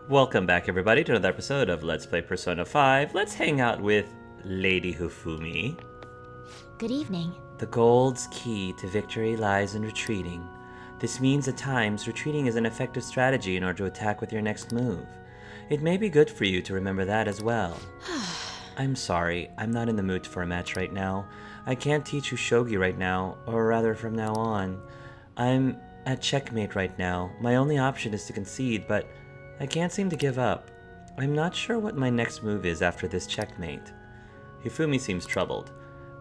Welcome back, everybody, to another episode of Let's Play Persona 5. Let's hang out with Lady Hifumi. Good evening. The gold's key to victory lies in retreating. This means at times retreating is an effective strategy in order to attack with your next move. It may be good for you to remember that as well. I'm sorry, I'm not in the mood for a match right now. I can't teach you shogi right now, or rather from now on. I'm at Checkmate right now. My only option is to concede, but I can't seem to give up. I'm not sure what my next move is after this checkmate. Hifumi seems troubled.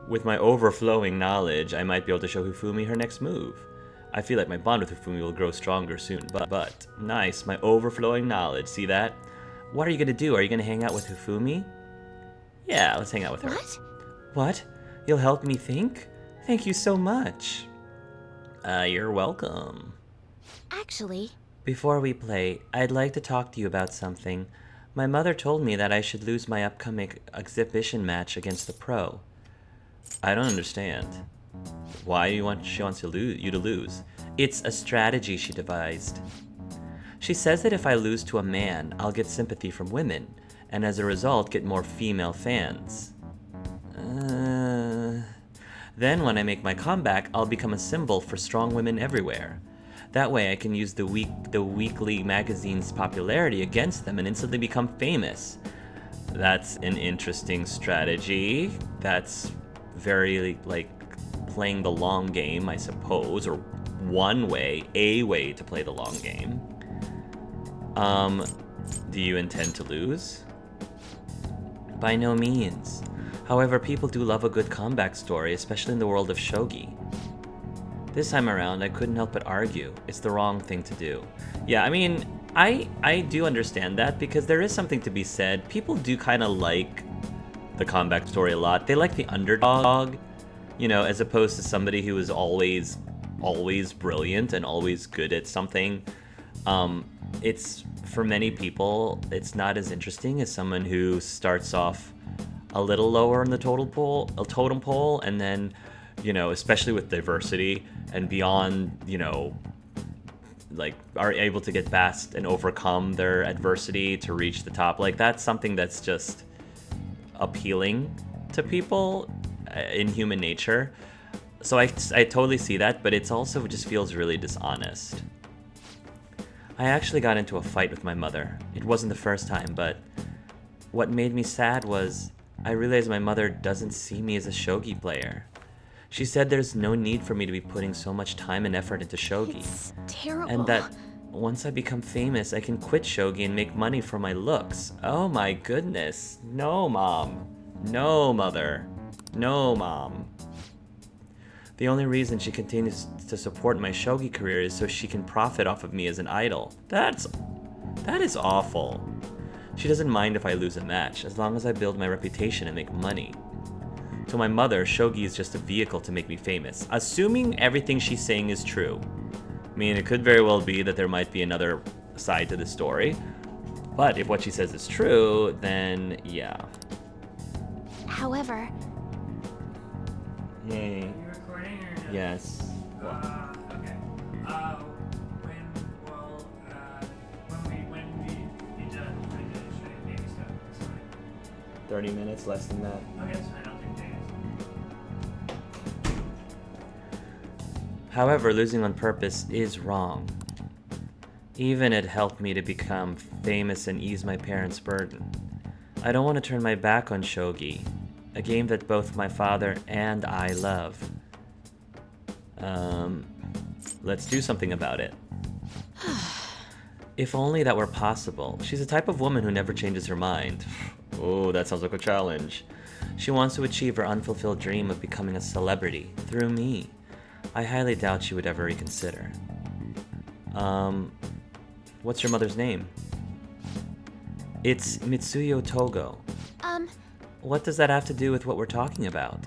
With my overflowing knowledge, I might be able to show Hifumi her next move. I feel like my bond with Hifumi will grow stronger soon, but nice, my overflowing knowledge, see that? What are you gonna do? Are you gonna hang out with Hifumi? Yeah, let's hang out with her. What? What? You'll help me think? Thank you so much. You're welcome. Actually, Before we play, I'd like to talk to you about something. My mother told me that I should lose my upcoming exhibition match against the pro. I don't understand. Why she wants you to lose? It's a strategy she devised. She says that if I lose to a man, I'll get sympathy from women, and as a result get more female fans. Then when I make my comeback, I'll become a symbol for strong women everywhere. That way I can use the weekly magazine's popularity against them and instantly become famous. That's an interesting strategy. That's very, playing the long game, I suppose, or a way to play the long game. Do you intend to lose? By no means. However, people do love a good comeback story, especially in the world of shogi. This time around, I couldn't help but argue. It's the wrong thing to do. Yeah, I mean, I do understand that because there is something to be said. People do kind of like the comeback story a lot. They like the underdog, as opposed to somebody who is always brilliant and always good at something. It's, for many people, it's not as interesting as someone who starts off a little lower in the totem pole, and then, especially with diversity and beyond, are able to get past and overcome their adversity to reach the top. That's something that's just appealing to people in human nature. So I totally see that, but it's also just feels really dishonest. I actually got into a fight with my mother. It wasn't the first time, but what made me sad was I realized my mother doesn't see me as a shogi player. She said there's no need for me to be putting so much time and effort into shogi. it's terrible. And that once I become famous, I can quit shogi and make money for my looks. Oh my goodness. No, Mom. No, Mother. No, Mom. The only reason she continues to support my shogi career is so she can profit off of me as an idol. That is awful. She doesn't mind if I lose a match, as long as I build my reputation and make money. To my mother, shogi is just a vehicle to make me famous. Assuming everything she's saying is true. I mean, it could very well be that there might be another side to the story. But if what she says is true, then yeah. However, Yay. Are you recording or no? Yes. Okay. When we be done with the baby stuff, that's fine. 30 minutes, less than that. Okay, that's fine. I'll take days. However, losing on purpose is wrong. Even it helped me to become famous and ease my parents' burden. I don't want to turn my back on shogi, a game that both my father and I love. Let's do something about it. If only that were possible. She's the type of woman who never changes her mind. Oh, that sounds like a challenge. She wants to achieve her unfulfilled dream of becoming a celebrity through me. I highly doubt she would ever reconsider. What's your mother's name? It's Mitsuyo Togo. What does that have to do with what we're talking about?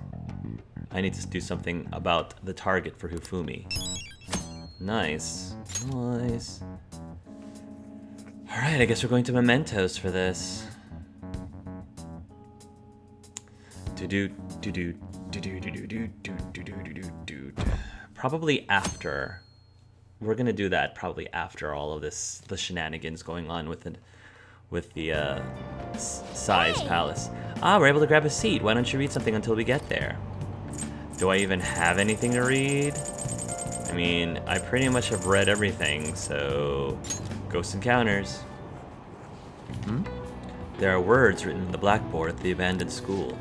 I need to do something about the target for Hifumi. Nice. Nice. Alright, I guess we're going to Mementos for this. Probably after. We're gonna do that probably after all of this, the shenanigans going on with with the size palace. Ah, we're able to grab a seat. Why don't you read something until we get there? Do I even have anything to read? I mean, I pretty much have read everything, so... Ghost Encounters. There are words written on the blackboard at the abandoned school.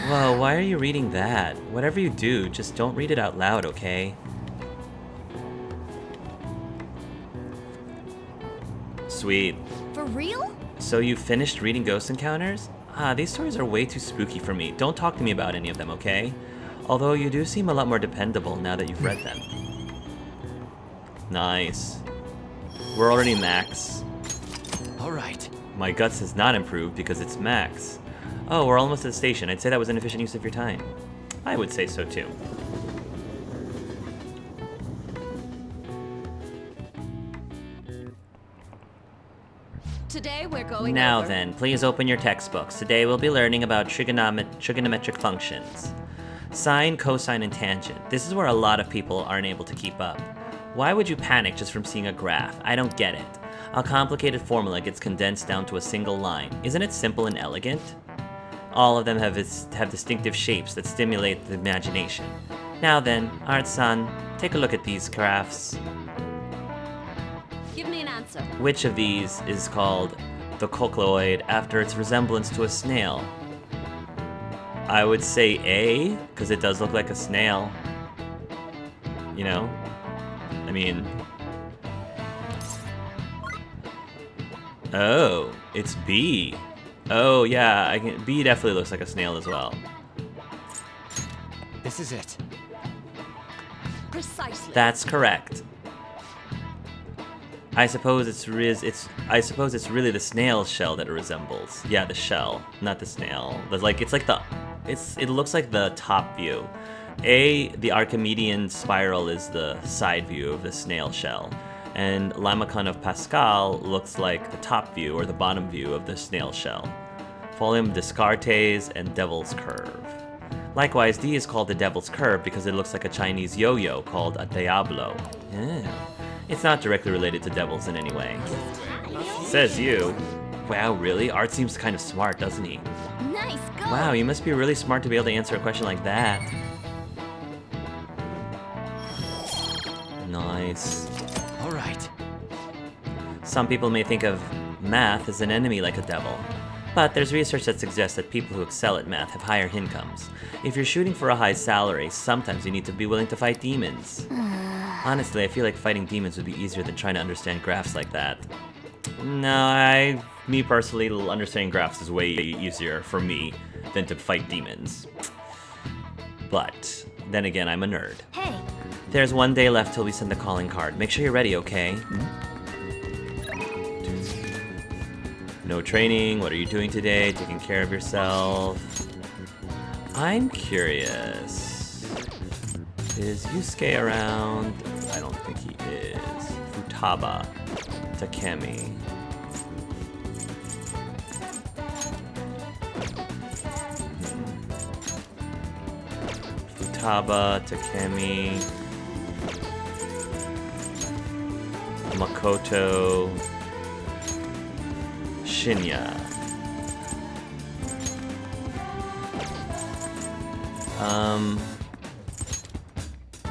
Whoa, why are you reading that? Whatever you do, just don't read it out loud, okay? Sweet. For real? So you finished reading Ghost Encounters? Ah, these stories are way too spooky for me. Don't talk to me about any of them, okay? Although you do seem a lot more dependable now that you've read them. Nice. We're already max. Alright. My guts has not improved because it's max. Oh, we're almost at the station. I'd say that was an efficient use of your time. I would say so too. Today we're going Now over... then, please open your textbooks. Today we'll be learning about trigonometric functions. Sine, cosine, and tangent. This is where a lot of people aren't able to keep up. Why would you panic just from seeing a graph? I don't get it. A complicated formula gets condensed down to a single line. Isn't it simple and elegant? All of them have distinctive shapes that stimulate the imagination. Now then, Art-san, take a look at these graphs. Give me an answer. Which of these is called the cochloid after its resemblance to a snail? I would say A, because it does look like a snail. You know? I mean... Oh, it's B. Oh, yeah, B definitely looks like a snail as well. This is it. Precisely. That's correct. I suppose it's really the snail shell that it resembles. Yeah, the shell, not the snail. It looks like the top view. The Archimedean spiral is the side view of the snail shell, and Lamacon of Pascal looks like the top view or the bottom view of the snail shell. Folium Descartes and Devil's Curve. Likewise, D is called the Devil's Curve because it looks like a Chinese yo-yo called a Diablo. Yeah. It's not directly related to devils in any way. Says you. Wow, really? Art seems kind of smart, doesn't he? Nice go. Wow, you must be really smart to be able to answer a question like that. Nice. Alright. Some people may think of math as an enemy like a devil, but there's research that suggests that people who excel at math have higher incomes. If you're shooting for a high salary, sometimes you need to be willing to fight demons. Honestly, I feel like fighting demons would be easier than trying to understand graphs like that. No, me personally, understanding graphs is way easier for me than to fight demons. But, then again, I'm a nerd. Hey, There's one day left till we send the calling card. Make sure you're ready, okay? No training, what are you doing today? Taking care of yourself? I'm curious. Is Yusuke around? I don't think he is. Futaba. Takemi. Futaba, Takemi. Makoto. Shinya.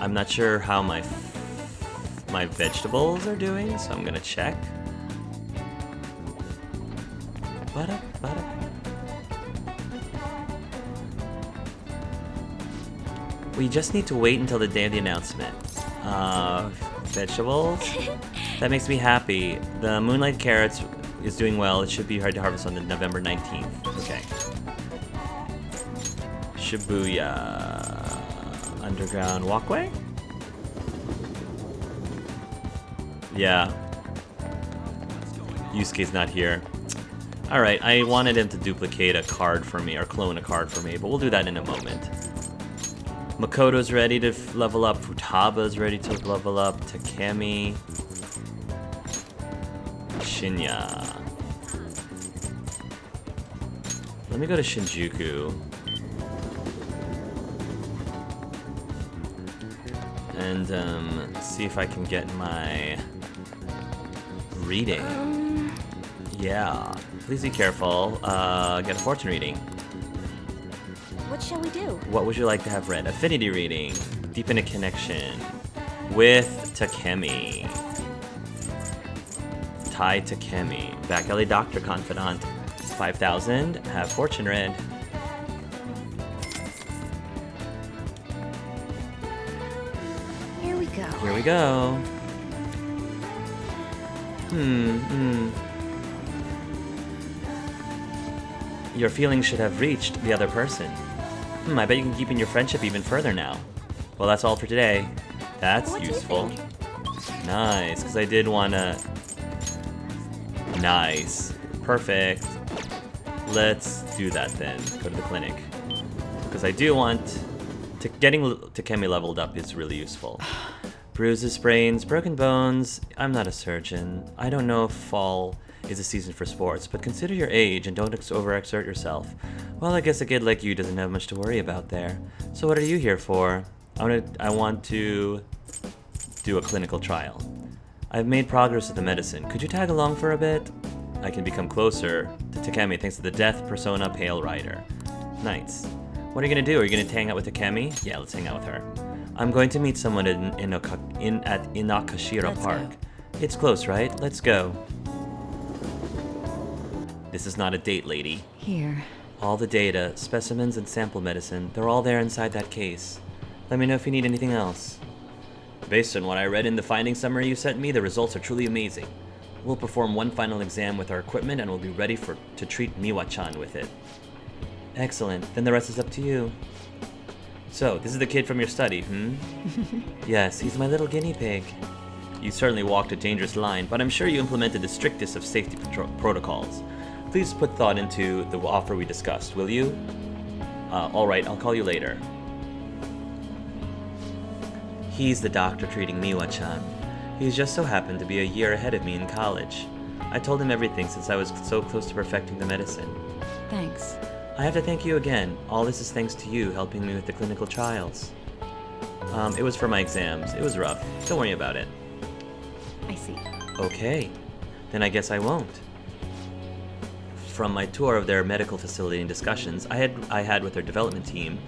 I'm not sure how my vegetables are doing, so I'm gonna check. We just need to wait until the day of the announcement. Vegetables? That makes me happy. The Moonlight Carrots is doing well. It should be hard to harvest on the November 19th. Okay. Shibuya. Underground walkway? Yeah. Yusuke's not here. Alright, I wanted him to duplicate a card for me, or clone a card for me, but we'll do that in a moment. Makoto's ready to level up. Futaba's ready to level up. Takemi. Shinya. Let me go to Shinjuku. And, see if I can get my reading. Yeah. Please be careful. Get a fortune reading. What shall we do? What would you like to have read? Affinity reading. Deepen a connection with Takemi. Tai Takemi. Back alley doctor confidant. 5,000. Have fortune read. Here we go. Here we go. Your feelings should have reached the other person. I bet you can keep in your friendship even further now. Well, that's all for today. That's What do you useful. think? Nice, because I did wanna... Nice. Perfect. Let's do that then. Go to the clinic. Because I do want... Getting Takemi leveled up is really useful. Bruises, sprains, broken bones. I'm not a surgeon. I don't know if fall is a season for sports, but consider your age and don't overexert yourself. Well, I guess a kid like you doesn't have much to worry about there. So what are you here for? I want to do a clinical trial. I've made progress with the medicine. Could you tag along for a bit? I can become closer to Takemi thanks to the Death Persona Pale Rider. Nice. What are you gonna do? Are you gonna hang out with Takemi? Yeah, let's hang out with her. I'm going to meet someone at Inakashira Let's Park. go. It's close, right? Let's go. This is not a date, lady. Here. All the data, specimens, and sample medicine, they're all there inside that case. Let me know if you need anything else. Based on what I read in the finding summary you sent me, the results are truly amazing. We'll perform one final exam with our equipment and we'll be ready to treat Miwa-chan with it. Excellent. Then the rest is up to you. So, this is the kid from your study, Yes, he's my little guinea pig. You certainly walked a dangerous line, but I'm sure you implemented the strictest of safety protocols. Please put thought into the offer we discussed, will you? Alright, I'll call you later. He's the doctor treating Miwa-chan. He's just so happened to be a year ahead of me in college. I told him everything since I was so close to perfecting the medicine. Thanks. I have to thank you again. All this is thanks to you helping me with the clinical trials. It was for my exams. It was rough. Don't worry about it. I see. Okay. Then I guess I won't. From my tour of their medical facility and discussions I had with their development team,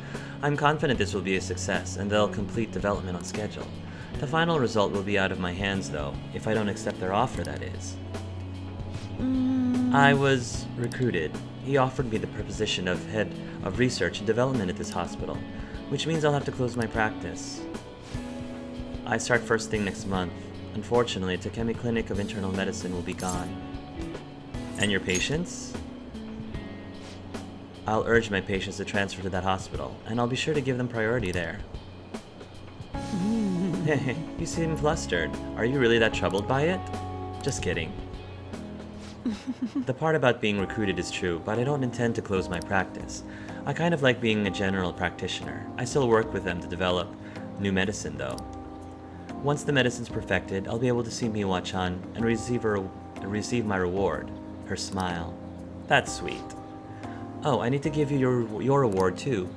I'm confident this will be a success and they'll complete development on schedule. The final result will be out of my hands though, if I don't accept their offer, that is. I was recruited. He offered me the position of head of research and development at this hospital, which means I'll have to close my practice. I start first thing next month. Unfortunately, Takemi Clinic of Internal Medicine will be gone. And your patients? I'll urge my patients to transfer to that hospital, and I'll be sure to give them priority there. You seem flustered. Are you really that troubled by it? Just kidding. The part about being recruited is true, but I don't intend to close my practice. I kind of like being a general practitioner. I still work with them to develop new medicine, though. Once the medicine's perfected, I'll be able to see Miwa-chan and receive my reward, her smile. That's sweet. Oh, I need to give you your reward, too.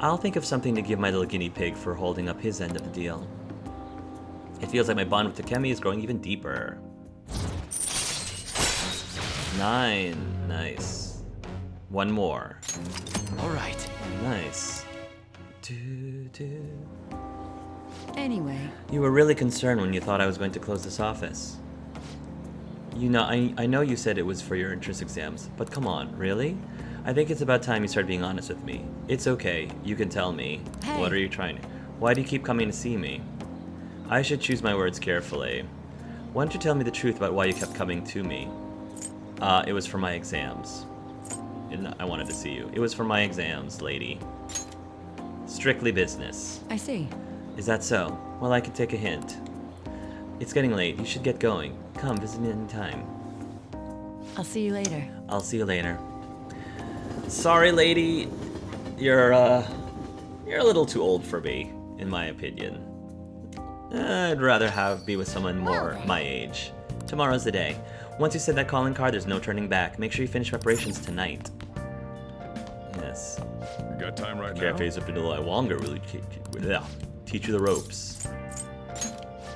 I'll think of something to give my little guinea pig for holding up his end of the deal. It feels like my bond with Takemi is growing even deeper. 9. Nice. One more. All right. Nice. Anyway. You were really concerned when you thought I was going to close this office. You know, I know you said it was for your entrance exams, but come on, really? I think it's about time you start being honest with me. It's okay, you can tell me. Hey. What are you trying to... Why do you keep coming to see me? I should choose my words carefully. Why don't you tell me the truth about why you kept coming to me? It was for my exams. I wanted to see you. It was for my exams, lady. Strictly business. I see. Is that so? Well, I could take a hint. It's getting late. You should get going. Come, visit me anytime. I'll see you later. I'll see you later. Sorry, lady. You're a little too old for me, in my opinion. I'd rather be with someone more my age. Tomorrow's the day. Once you send that calling card, there's no turning back. Make sure you finish preparations tonight. Yes. You got time right now? Can't phase up into a lot longer, really. Teach you the ropes.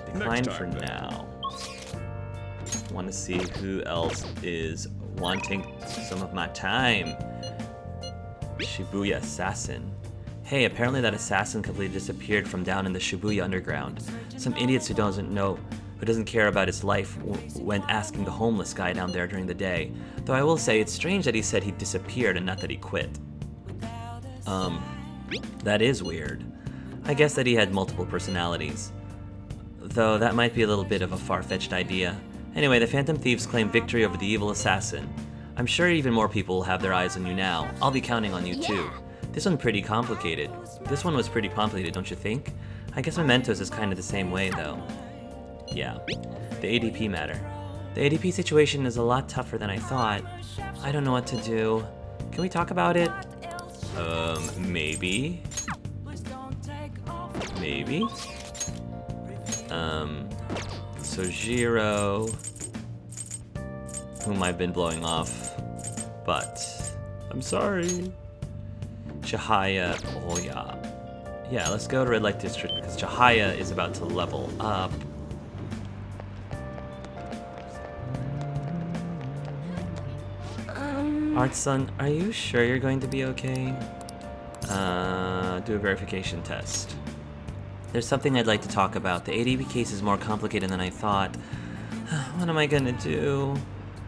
Decline Next time, for then. now. Want to see who else is wanting some of my time. Shibuya assassin. Hey, apparently that assassin completely disappeared from down in the Shibuya underground. Some idiots who doesn't care about his life went asking the homeless guy down there during the day. Though I will say it's strange that he said he disappeared and not that he quit. That is weird. I guess that he had multiple personalities. Though that might be a little bit of a far-fetched idea. Anyway, the Phantom Thieves claim victory over the evil assassin. I'm sure even more people will have their eyes on you now. I'll be counting on you too. This one was pretty complicated, don't you think? I guess Mementos is kind of the same way, though. Yeah. The ADP matter. The ADP situation is a lot tougher than I thought. I don't know what to do. Can we talk about it? Maybe. Maybe? Sojiro, whom I've been blowing off, but I'm sorry. Chihyaya, oh yeah. Yeah, let's go to Red Light District because Chihyaya is about to level up. Artson, are you sure you're going to be okay? Do a verification test. There's something I'd like to talk about. The ADB case is more complicated than I thought. What am I gonna do?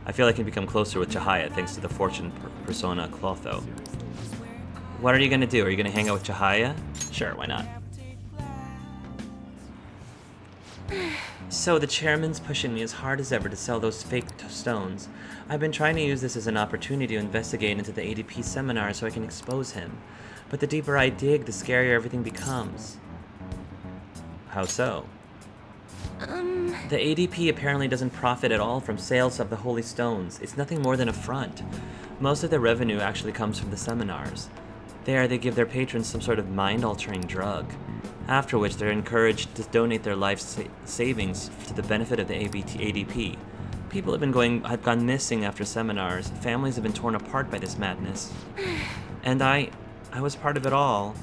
I feel I can become closer with Chihyaya thanks to the fortune persona Clotho. What are you gonna do? Are you gonna hang out with Chihyaya? Sure, why not? So the chairman's pushing me as hard as ever to sell those fake stones. I've been trying to use this as an opportunity to investigate into the ADP seminar so I can expose him. But the deeper I dig, the scarier everything becomes. How so? The ADP apparently doesn't profit at all from sales of the holy stones. It's nothing more than a front. Most of the revenue actually comes from the seminars. There, they give their patrons some sort of mind-altering drug, after which they're encouraged to donate their life savings to the benefit of the ADP. People have gone missing after seminars. Families have been torn apart by this madness. And I was part of it all.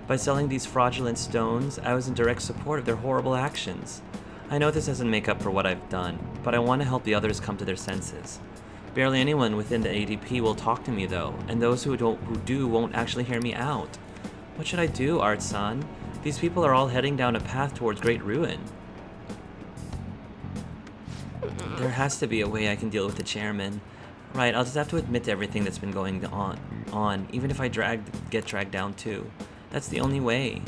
By selling these fraudulent stones, I was in direct support of their horrible actions. I know this doesn't make up for what I've done, but I want to help the others come to their senses. Barely anyone within the ADP will talk to me though, and those who do won't actually hear me out. What should I do, Art-san? These people are all heading down a path towards great ruin. There has to be a way I can deal with the chairman. Right, I'll just have to admit to everything that's been going on, even if I get dragged down too. That's the only way.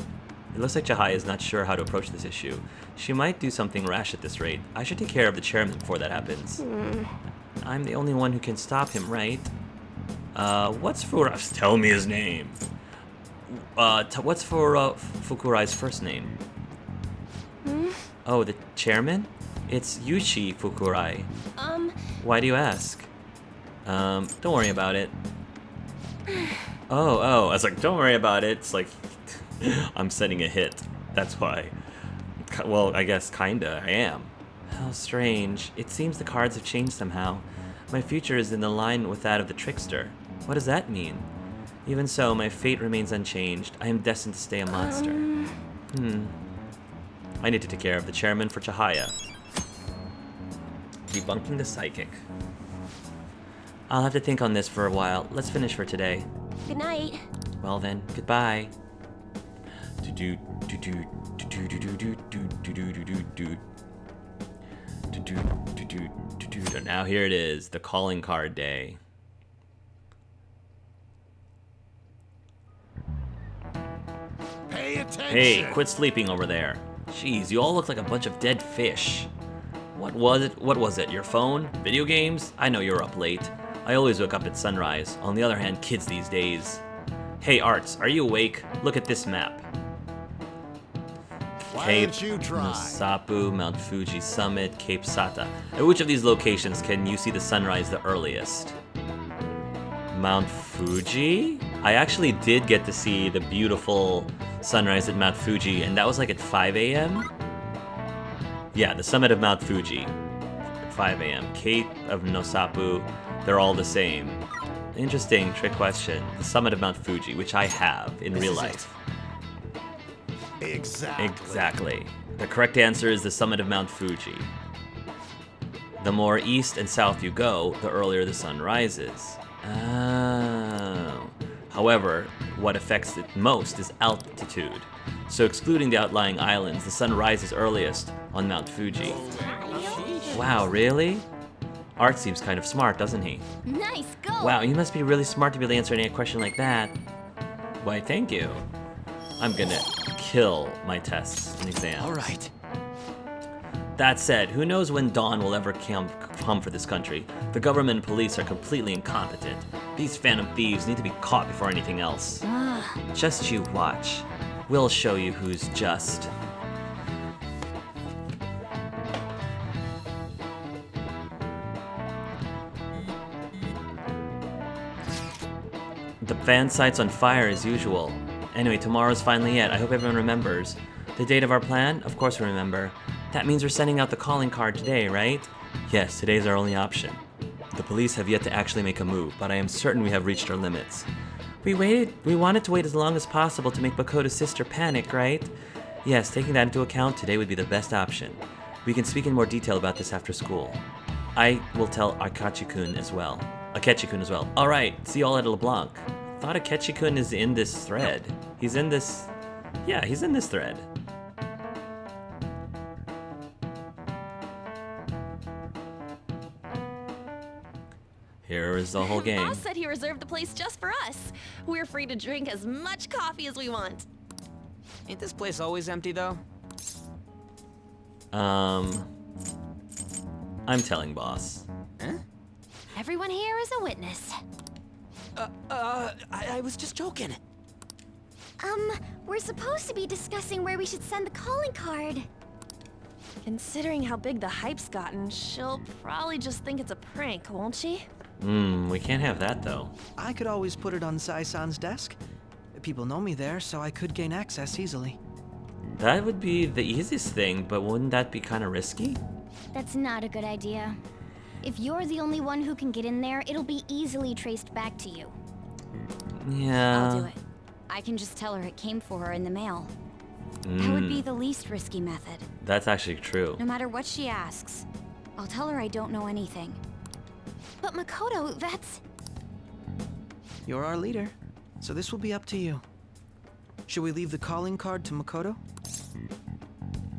It looks like Chihyaya is not sure how to approach this issue. She might do something rash at this rate. I should take care of the chairman before that happens. I'm the only one who can stop him, right? What's tell me his name. What's Fukurai's first name? Oh, the chairman? It's Yuichi Fukurai. Why do you ask? Don't worry about it. Oh, I was like, don't worry about it. It's like, I'm setting a hit. That's why. Well, I guess kinda, I am. How strange. It seems the cards have changed somehow. My future is in the line with that of the trickster. What does that mean? Even so, my fate remains unchanged. I am destined to stay a monster. I need to take care of the chairman for Chihyaya. Debunking the psychic. I'll have to think on this for a while. Let's finish for today. Good night. Well then, goodbye. And now here it is, the calling card day. Pay attention. Hey, quit sleeping over there. Jeez, you all look like a bunch of dead fish. What was it? Your phone? Video games? I know you're up late. I always wake up at sunrise. On the other hand, kids these days. Hey, Arts, are you awake? Look at this map. Why Cape don't you try? Nosapu, Mount Fuji Summit, Cape Sata. At which of these locations can you see the sunrise the earliest? Mount Fuji? I actually did get to see the beautiful sunrise at Mount Fuji, and that was like at 5 a.m.? Yeah, the summit of Mount Fuji. At 5 a.m. Cape of Nosapu, they're all the same. Interesting trick question. The summit of Mount Fuji, which I have in real life. Exactly. Exactly. The correct answer is the summit of Mount Fuji. The more east and south you go, the earlier the sun rises. Oh. However, what affects it most is altitude. So excluding the outlying islands, the sun rises earliest on Mount Fuji. Wow, really? Art seems kind of smart, doesn't he? Nice go. Wow, you must be really smart to be able to answer any question like that. Why, thank you. I'm gonna kill my tests and exams. All right. That said, who knows when Dawn will ever come for this country? The government and police are completely incompetent. These phantom thieves need to be caught before anything else. Just you watch. We'll show you who's just. The fan site's on fire as usual. Anyway, tomorrow's finally it. I hope everyone remembers. The date of our plan? Of course we remember. That means we're sending out the calling card today, right? Yes, today's our only option. The police have yet to actually make a move, but I am certain we have reached our limits. We wanted to wait as long as possible to make Makoto's sister panic, right? Yes, taking that into account, today would be the best option. We can speak in more detail about this after school. I will tell Akechi-kun as well. Alright, see you all at LeBlanc. Thought Akechi-kun is in this thread. He's in this thread. Here is the whole game. Boss said he reserved the place just for us. We're free to drink as much coffee as we want. Ain't this place always empty, though? I'm telling boss. Huh? Everyone here is a witness. I was just joking. We're supposed to be discussing where we should send the calling card. Considering how big the hype's gotten, she'll probably just think it's a prank, won't she? We can't have that though. I could always put it on Sai-san's desk. People know me there, so I could gain access easily. That would be the easiest thing, but wouldn't that be kind of risky? That's not a good idea. If you're the only one who can get in there, it'll be easily traced back to you. Yeah. I'll do it. I can just tell her it came for her in the mail. That would be the least risky method. That's actually true. No matter what she asks, I'll tell her I don't know anything. But Makoto, that's... You're our leader, so this will be up to you. Should we leave the calling card to Makoto?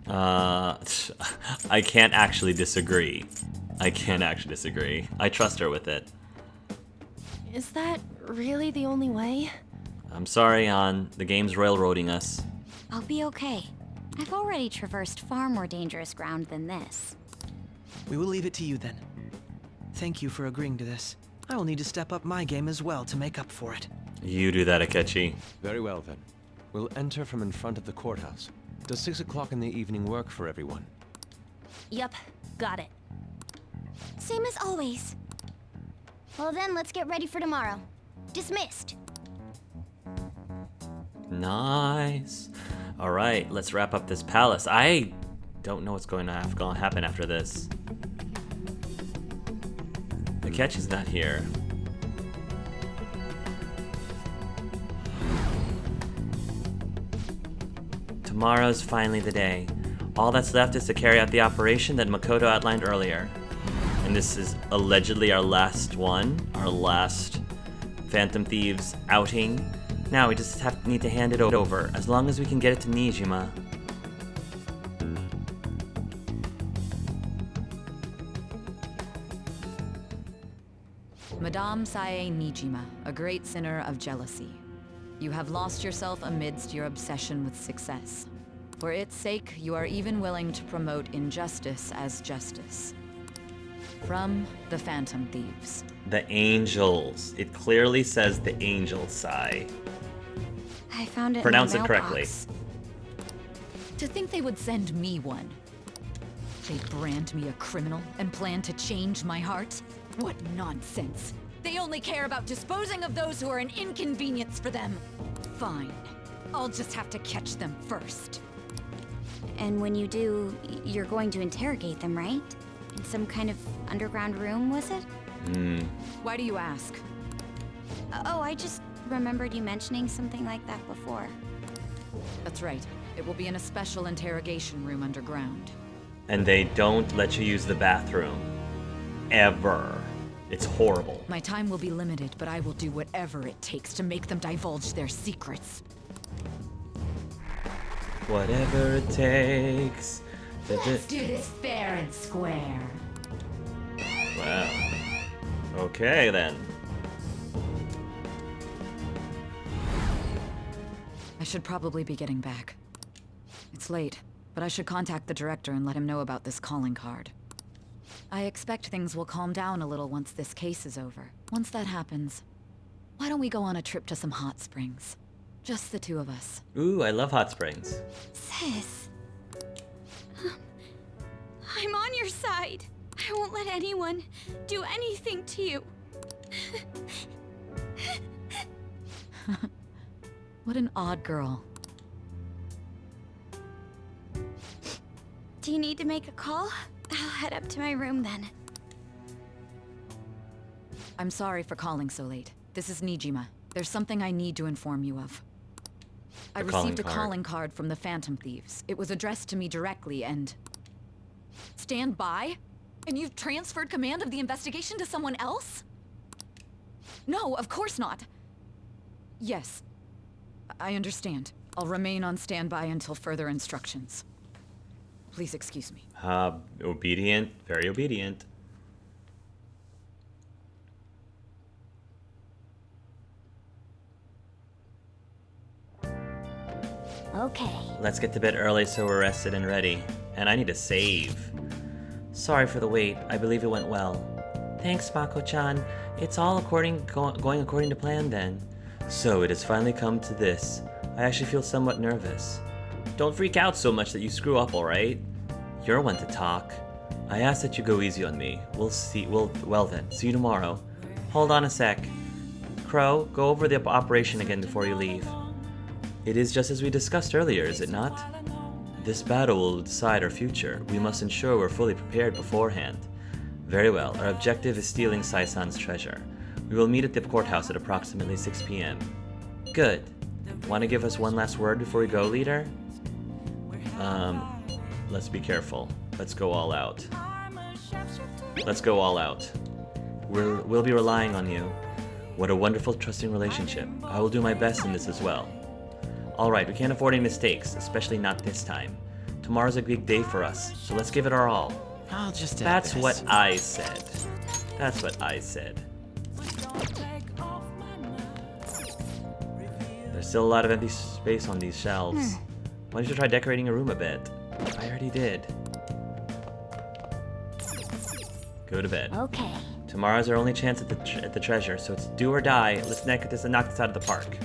I can't actually disagree. I trust her with it. Is that really the only way? I'm sorry, An. The game's railroading us. I'll be okay. I've already traversed far more dangerous ground than this. We will leave it to you then. Thank you for agreeing to this. I will need to step up my game as well to make up for it. You do that, Akechi. Very well then. We'll enter from in front of the courthouse. Does 6 o'clock in the evening work for everyone? Yup, got it. Same as always. Well then, let's get ready for tomorrow. Dismissed. Nice. Alright, let's wrap up this palace. I don't know what's going to happen after this. Akechi's not here. Tomorrow's finally the day. All that's left is to carry out the operation that Makoto outlined earlier. And this is allegedly our last one, our last Phantom Thieves outing. Now we just need to hand it over, as long as we can get it to Nijima. Madame Sae Nijima, a great sinner of jealousy. You have lost yourself amidst your obsession with success. For its sake, you are even willing to promote injustice as justice. From the Phantom Thieves. The Angels. It clearly says the Angels, Sai. I found it Pronounce in it my correctly. mailbox. To think they would send me one. They brand me a criminal and plan to change my heart? What nonsense. They only care about disposing of those who are an inconvenience for them. Fine. I'll just have to catch them first. And when you do, you're going to interrogate them, right? In some kind of underground room, was it? Why do you ask? Oh, I just remembered you mentioning something like that before. That's right. It will be in a special interrogation room underground. And they don't let you use the bathroom. ever. It's horrible. My time will be limited, but I will do whatever it takes to make them divulge their secrets. Whatever it takes. Let's do this fair and square. Wow. Okay, then. I should probably be getting back. It's late, but I should contact the director and let him know about this calling card. I expect things will calm down a little once this case is over. Once that happens, why don't we go on a trip to some hot springs? Just the two of us. Ooh, I love hot springs. Sis. I'm on your side. I won't let anyone do anything to you. What an odd girl. Do you need to make a call? I'll head up to my room then. I'm sorry for calling so late. This is Nijima. There's something I need to inform you of. I received a calling card from the Phantom Thieves. It was addressed to me directly and... Stand by? And you've transferred command of the investigation to someone else? No, of course not. Yes, I understand. I'll remain on standby until further instructions. Please excuse me. Obedient, very obedient. Okay. Let's get to bed early so we're rested and ready. And I need to save. Sorry for the wait. I believe it went well. Thanks, Mako-chan. It's all going according to plan then. So it has finally come to this. I actually feel somewhat nervous. Don't freak out so much that you screw up, alright? You're one to talk. I ask that you go easy on me. Well then, see you tomorrow. Hold on a sec. Crow, go over the operation again before you leave. It is just as we discussed earlier, is it not? This battle will decide our future. We must ensure we're fully prepared beforehand. Very well, our objective is stealing Sai-san's treasure. We will meet at the courthouse at approximately 6 p.m. Good. Want to give us one last word before we go, leader? Let's be careful. Let's go all out. Let's go all out. We'll be relying on you. What a wonderful, trusting relationship. I will do my best in this as well. Alright, we can't afford any mistakes, especially not this time. Tomorrow's a big day for us, so let's give it our all. I'll just add That's this. what I said. That's what I said. There's still a lot of empty space on these shelves. Why don't you try decorating your room a bit? I already did. Go to bed. Okay. Tomorrow's our only chance at the treasure, so it's do or die. Let's knock this out of the park.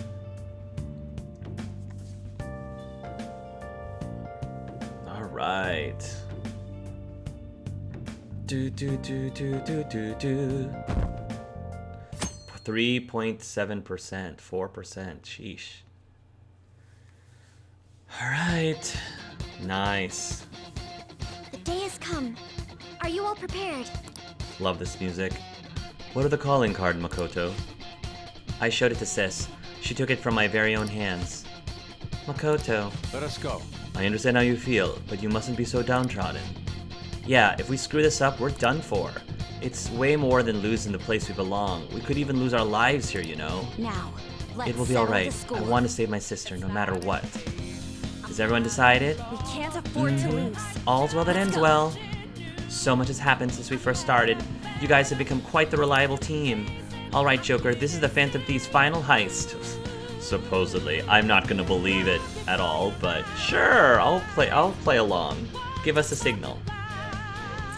All right. 3.7%, 4%. Sheesh. All right. Nice. The day has come. Are you all prepared? Love this music. What are the calling card, Makoto? I showed it to Sis. She took it from my very own hands. Makoto. Let us go. I understand how you feel, but you mustn't be so downtrodden. Yeah, if we screw this up, we're done for. It's way more than losing the place we belong. We could even lose our lives here, you know? Now, let's It will be settle alright. the score. I want to save my sister, no matter what. Has everyone decided? We can't afford to lose. All's well that Let's ends go. well. So much has happened since we first started. You guys have become quite the reliable team. Alright, Joker, this is the Phantom Thieves' final heist. Supposedly. I'm not gonna believe it at all, but sure, I'll play along. Give us a signal.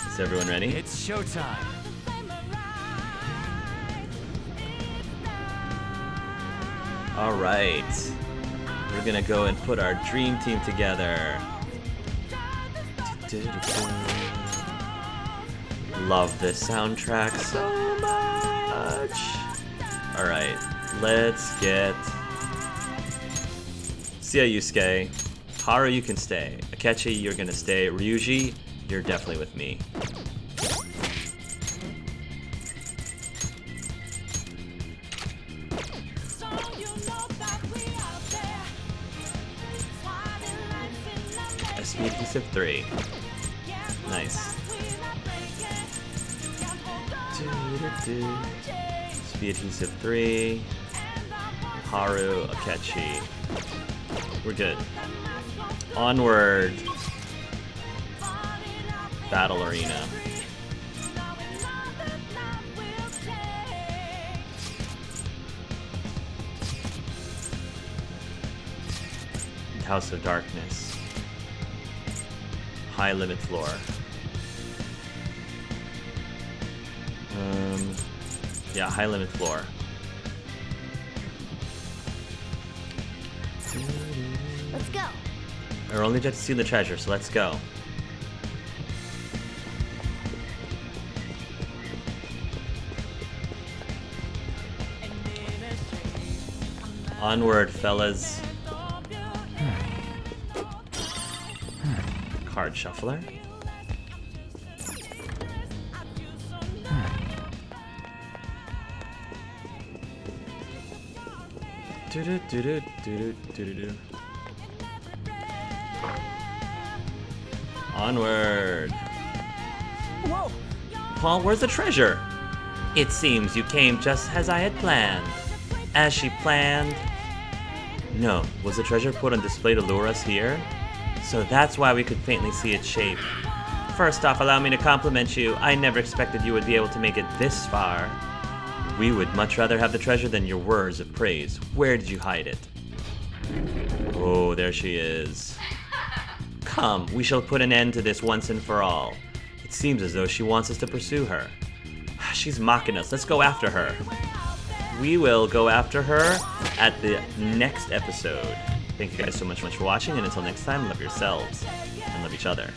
Is everyone ready? It's showtime. Alright. We're gonna go and put our dream team together. Love this soundtrack so much. Alright, let's get... Sia, Yusuke. Haru, you can stay. Akechi, you're gonna stay. Ryuji, you're definitely with me. SP Adhesive 3. Nice. Speed adhesive 3. Haru, Akechi. We're good. Onward. Battle arena. House of Darkness. High limit floor. Yeah, high limit floor. Let's go. We're only just to see the treasure, so let's go. Onward, fellas. Card shuffler. Onward. Whoa! Paul, where's the treasure? It seems you came just as I had planned. As she planned. No, was the treasure put on display to lure us here? So that's why we could faintly see its shape. First off, allow me to compliment you. I never expected you would be able to make it this far. We would much rather have the treasure than your words of praise. Where did you hide it? Oh, there she is. Come, we shall put an end to this once and for all. It seems as though she wants us to pursue her. She's mocking us. Let's go after her. We will go after her at the next episode. Thank you guys so much for watching, and until next time, love yourselves and love each other.